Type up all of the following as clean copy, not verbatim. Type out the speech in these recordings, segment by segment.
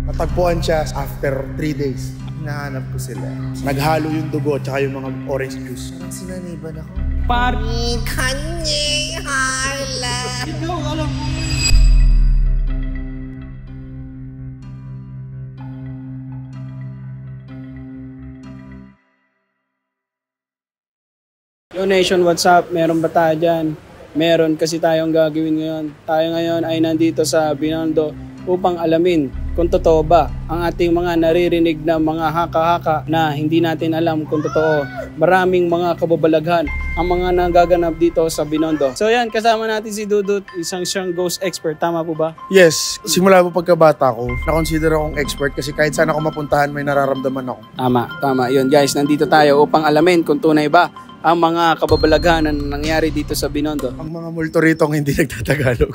Natagpuan siya after 3 days. Hinahanap ko sila. Naghalo yung dugo at yung mga orange juice. Parang sinaniban ako. Pari Kanye hala. ikaw, alam mo. Yo Nation, what's up? Meron ba tayo dyan? Meron kasi tayong gagawin ngayon. Tayo ngayon ay nandito sa Binondo upang alamin kung totoo ba ang ating mga naririnig na mga haka-haka na hindi natin alam kung totoo. Maraming mga kababalaghan ang mga nagaganap dito sa Binondo. So yan, kasama natin si Dudut, isang siyang ghost expert. Tama po ba? Yes, simula po pagkabata ko, na-consider akong expert kasi kahit saan ako mapuntahan may nararamdaman ako. Tama. Yun guys, nandito tayo upang alamin kung tunay ba ang mga kababalaghan na nangyari dito sa Binondo. Ang mga multo rito ang hindi nagtatagalog.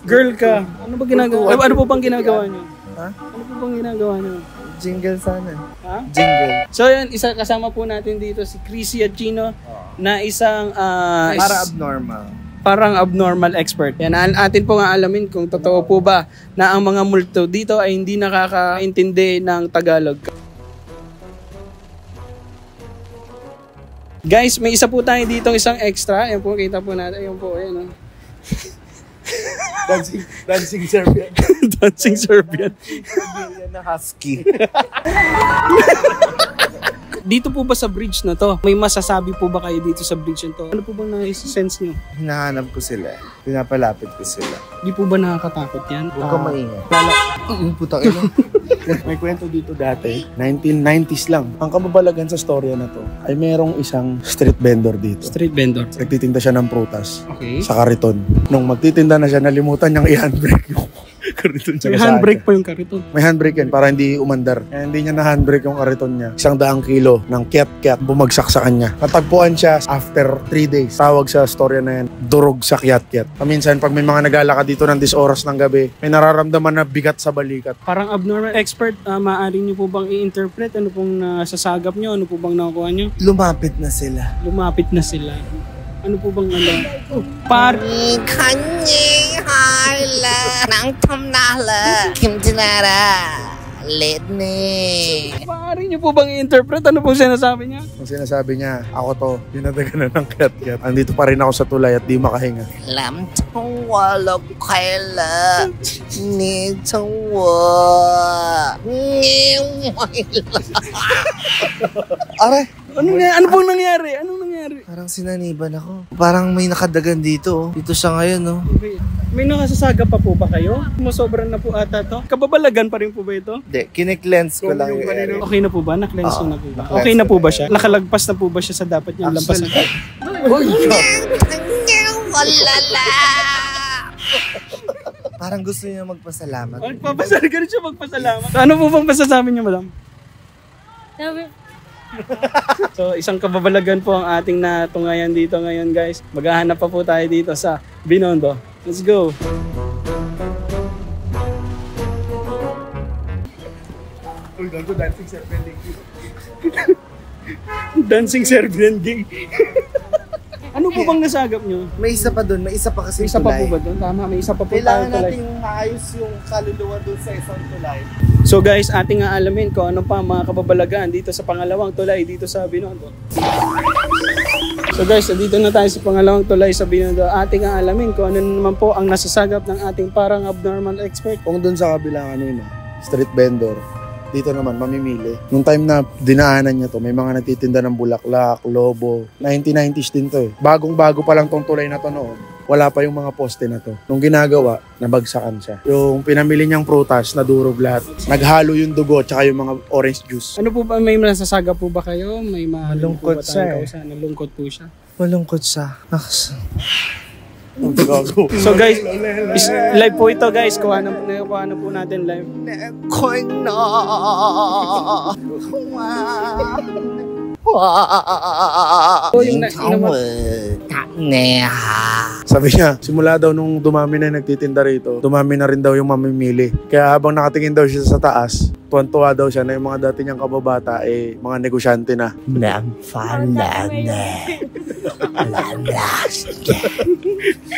Girl ka. Ano ba ginagawa? Ano po bang ginagawa niyo? Ha? Ano po bang ginagawa niyo? Jingle sana. Ha? Jingle. So yan, isa kasama po natin dito si Chrissy at Chino na isang Para abnormal. parang abnormal expert. Yan, atin po nga alamin kung totoo po ba na ang mga multo dito ay hindi nakakaintindi ng Tagalog. Guys, may isa po tayo dito isang extra. Ayan po, kita po natin. Ayan po, ayan. Dancing Serbian. Dancing Serbian. Yan na husky. Dito po ba sa bridge na to, may masasabi po ba kayo dito sa bridge na to? Ano po bang na-sense nyo? Hinahanap ko sila. Pinapalapit ko sila. Di po ba nakakatakot yan? Huwag ka maingay. Putang ina. May kwento dito dati, 1990s lang. Ang kababalagan sa storya na to ay merong isang street vendor dito. Street vendor. Nagtitinda siya ng prutas Okay. sa kariton. Nung magtitinda na siya, nalimutan niyang i-handbrake yung kariton. May handbrake pa yung kariton. May handbrake yan para hindi umandar. Kaya hindi niya na-handbrake yung kariton niya. 100 kilo ng kiat-kiat bumagsak sa kanya. Natagpuan siya after 3 days. Tawag sa storya na yan, durog sa kiat-kiat. Paminsan, pag may mga naglalakad dito ng 10 oras ng gabi, may nararamdaman na bigat sa balikat. Parang abnormal expert, maaari nyo po bang i-interpret? Ano pong nasasagap nyo? Ano po bang nakuha nyo? Lumapit na sila. Lumapit na sila. Ano po bang ano? Kanye hala. Nang tamnala. Kimtinara. Ledne. Maaari nyo po bang i-interpret? Ano pong sinasabi niya? Ang sinasabi niya, ako to, dinadaganan ng kiat-kiat. Andito pa rin ako sa tulay at di makahinga. Lam tawalog kaila. Ni tawa. Aray. Ano pong nangyari? Anong nangyari? Parang sinaniban ako. Parang may nakadagan dito. Dito siya ngayon, no? May nakasasaga pa po ba kayo? Masobran na po ata to. Kababalagan pa rin po ba ito? Hindi, kiniklens ko lang yung area. Okay na po ba? Na-cleanse na po ba? na-cleanse Okay na po na ba siya? Nakalagpas na po ba siya sa dapat niyang lampasan? Walala! Parang gusto niya magpasalamat. Magpapasalamat ka rin siya magpasalamat. Ano po bang masasabi niyo, madam? So, isang kababalagan po ang ating natungayan dito ngayon, guys. Maghahanap pa po tayo dito sa Binondo. Let's go! Uy, gago, dancing Serbian Gang. Dancing Serbian Gang. Ano po bang nasagap nyo? May isa pa doon. May isa pa kasi May isa pa tulay. po ba doon? Tama, may isa pa po Kailangan tayo tulay. natin maayos yung kaluluwa doon sa isang tulay. So guys, ating aalamin kung ano pa mga kababalagan dito sa pangalawang tulay dito sa Binondo. So guys, dito na tayo sa pangalawang tulay sa Binondo. Ating aalamin kung ano naman po ang nasasagap ng ating parang abnormal expert. Kung dun sa kabilang street vendor, dito naman mamimili. Nung time na dinaanan niya to, may mga nagtitinda ng bulaklak, lobo. 1990s din to eh. Bagong-bago pa lang tong tulay na to noon. Wala pa yung mga poste na to. Nung ginagawa, nabagsakan siya. Yung pinamili niyang prutas, nadurog lahat. Naghalo yung dugo at yung mga orange juice. Ano po ba, may nasasagap po ba kayo? May Malungkot siya eh. Nalungkot po siya. Malungkot siya. So guys, live po ito guys. Kuha na po natin live. Sabi niya, simula daw nung dumami na yung nagtitinda rito, dumami na rin daw yung mamimili. Kaya habang nakatingin daw siya sa taas, tuwan-tuwa daw siya na yung mga dati niyang kababata, mga negosyante na.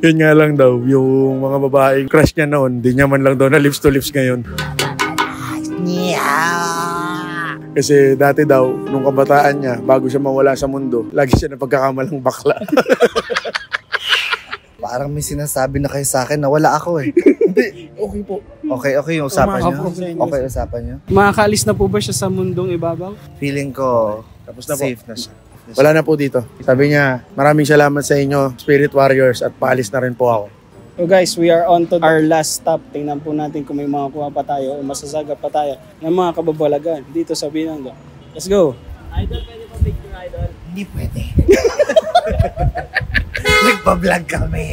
Yun nga lang daw, yung mga babaeng crush niya noon, di niya man lang daw na lips to lips ngayon. Kasi dati daw, nung kabataan niya, bago siya mawala sa mundo, lagi siya na pagkakamalang bakla. Parang may sinasabi na kayo sa akin na wala ako eh. Hindi, okay po. Okay yung usapan nyo? Opo. Okay usapan nyo? Makakaalis na po ba siya sa mundong ibabaw? Feeling ko, Tapos na po. safe na siya. Wala na po dito. Sabi niya, maraming salamat sa inyo, Spirit Warriors, at paalis na rin po ako. So guys, we are on to our last stop. Tingnan po natin kung may mga kuha pa tayo o masasagap pa tayo ng mga kababalagan dito sa Binondo. Let's go! Idol, pwede pa picture, idol? Hindi pwede. Nagpa-vlog kami.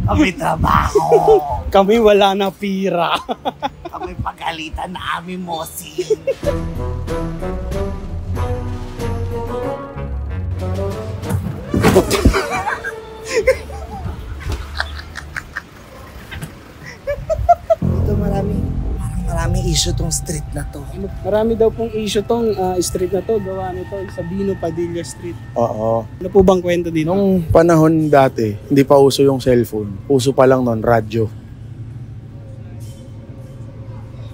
Kami trabaho. Kami wala na pira. Kami pagalitan na aming mosin. Dito maraming issue tong street na to. Marami daw pong issue tong street na to. Gawa nito sa Bino Padilla Street. Oo. Ano po bang kwento dito? Nung panahon dati, hindi pa uso yung cellphone. Uso pa lang nun, radyo.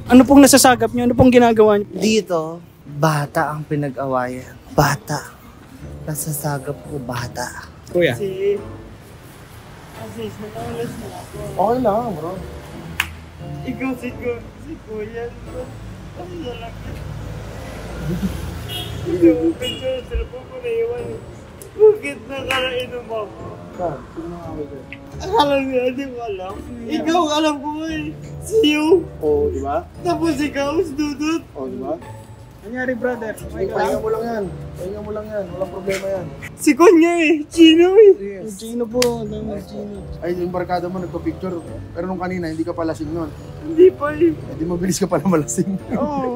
Ano pong nasasagap nyo? Ano pong ginagawa nyo? Dito, bata ang pinag-awayan. Bata. Nasasagap ko bata. Kuya. Kasi nanalas na ako. Okay lang, bro. Ikaw si Kuya. Kasi lalaki. Hindi mo picture sa cellphone ko na iwan. Bakit nakarainom ako? Akala niya, di ko alam. Ikaw, alam ko eh. Si you. Oo, di ba? Tapos ikaw, si Dudut. Oo, di ba? Nangyari, brother? Pahinga mo lang yan. Pahinga mo lang yan. Walang problema yan. Si Konya eh. Chino eh. Yung Gino po. Yung Gino. Ay, yung barkada mo nagpa-picture. Pero nung kanina, hindi ka palasing nun. Hindi pa eh. Di mabilis ka pala malasing. Oo.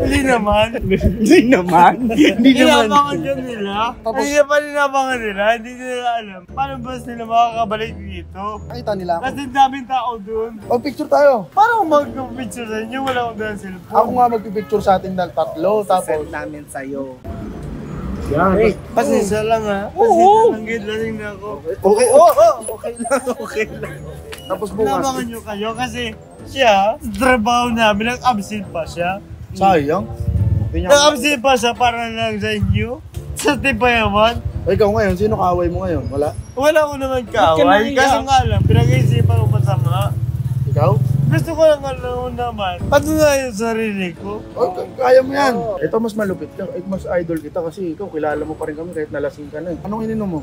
Hindi naman. Hindi naman. Hindi naman. Inabangan yun nila. Hindi na pa ninabangan nila. Hindi nila alam. Paano ba sila makakabalik dito? Nakita nila ako. Kasi daming tao dun. Oh, picture tayo. Paano mag-picture sa inyo? Wala akong dalang cellphone. Ako nga magpipicture sa ating tatlo. Tapos, Send namin sa'yo. yan. Pasensya lang ha. Oo. Pasensya lang. Lasing na ako. Okay, Okay lang. Tapos bukas. Inabangan nyo kayo kasi siya, sa trabaho namin, nag-absent pa siya. Sayang. Hindi niya- Nag-absent pa siya para lang sa inyo. Sa tipayaman. Ay, ikaw ngayon, sino kaaway mo ngayon? Wala? Wala ko naman Ba't ka kaaway. naiyak? Kaso nga lang, pinag-iisipan ko masama. Ikaw? Gusto ko lang alam naman. Patunayan yung sarili ko. Oh, kaya mo yan. Ito mas malupit ka. Mas idol kita kasi ikaw, kilala mo pa rin kami kahit nalasing ka na. Anong ininom mo?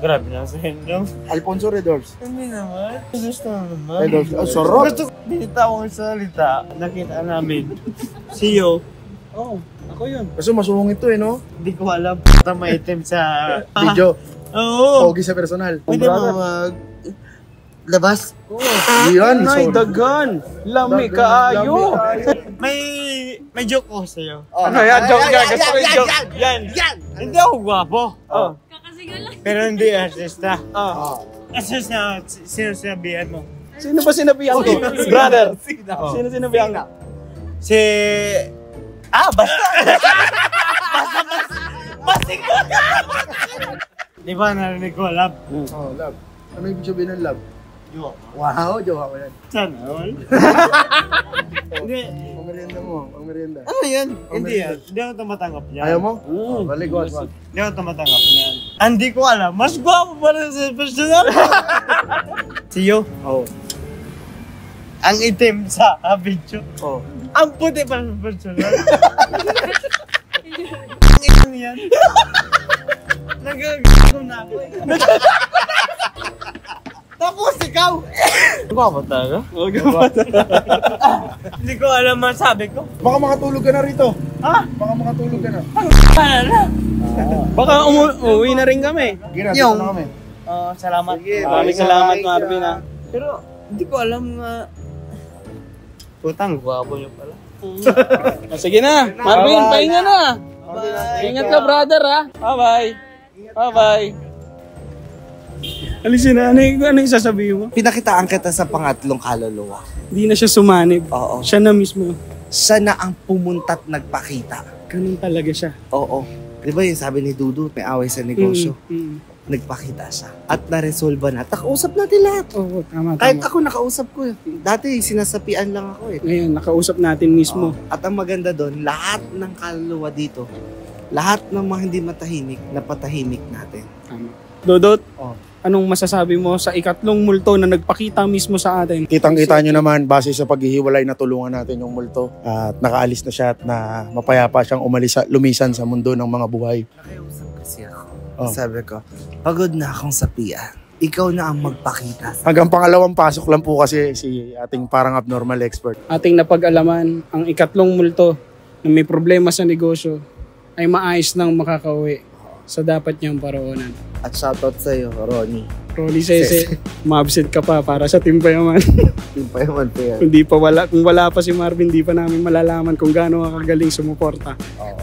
Grabe na sa inyo. Alfonso Redors. Hindi naman. Gusto naman. Redors. Oh, sarap. Gusto ko binitawang salita. Nakita namin. See you. Oo. Ako yun. Kasi masungit to no? Hindi ko alam. Puta maitim sa... Video. Oo. Pogi sa personal. Pwede mo mag... Labas? Yan. Ay, sorry. dagan. Lami kaayo. May joke ko sa'yo. Ano yan? Joke yan. Gusto ko yung joke. Yan! Hindi ako gwapo. Oh. Pero hindi artista. Oh. Artista, sino sinabihan mo? Sino ba sinabihan ko? Brother. Sino sinabihan ko? Si... basta! Basta ka! Di ba narinig ko, love? Oh, love. Ano yung sabihin ng love? Wow, jowa ko yan. Sana all? Hindi. Ang merienda mo, ang merienda. Ano yan? Hindi yan. Hindi ako tumatanggap niyan. Ayaw mo? Oh, balik, wag. Hindi ako tumatanggap niyan. Hindi ko alam. Mas gwapo pa rin sa personal. See you? Oh. Ang itim sa video. Oh. Ang puti pa sa personal. Ang itim yan. Nagagawa na ako eh. Tapos ikaw! Gwapo talaga? Oo, gabata. Hindi ko alam masabi ko. Baka makatulog ka na rito. Ha? Baka makatulog ka na. Paano na? Baka umuwi na rin kami. Gira, dito Yung- na kami. Salamat. Maraming salamat, Marvin. Ha. Pero hindi ko alam nga. Putang, gwapo niyo pala. Sige na. Marvin, pahinga na. Ingat ka, brother, ha. Bye-bye. Bye-bye. Alisin na. Ano yung sasabihin mo? Pinakitaan kita sa pangatlong kaluluwa. Hindi na siya sumanib. Oo. Siya na mismo. siya na ang pumunta't nagpakita. Ganun talaga siya. Oo. Di ba yung sabi ni Dudu, may away sa negosyo. Nagpakita siya. At na-resolve na. Nakausap natin lahat. Oo, tama, Kahit tama. ako nakausap ko. Dati sinasapian lang ako eh. Ngayon, nakausap natin mismo. Oo. At ang maganda doon, lahat ng kaluluwa dito, lahat ng mga hindi matahimik, napatahimik natin. Tama. Dodot, Oh. anong masasabi mo sa ikatlong multo na nagpakita mismo sa atin? Kitang-kita nyo naman, base sa paghihiwalay na tulungan natin yung multo. At nakaalis na siya at na mapayapa siyang lumisan sa mundo ng mga buhay. Nakiusap kasi ako. Oh. Sabi ko, pagod na akong sapian. Ikaw na ang magpakita. Hanggang pangalawang pasok lang po kasi si ating parang abnormal expert. Ating napag-alaman, ang ikatlong multo na may problema sa negosyo ay maayos nang makakauwi sa dapat niyang paroonan. At shoutout sa'yo, Ronnie. Rolly Sese, ma-absent ka pa para sa Team Payaman. Yung pa yaman pa yan. Kung wala pa si Marvin, di pa namin malalaman kung gaano ka kagaling sumuporta. Oo.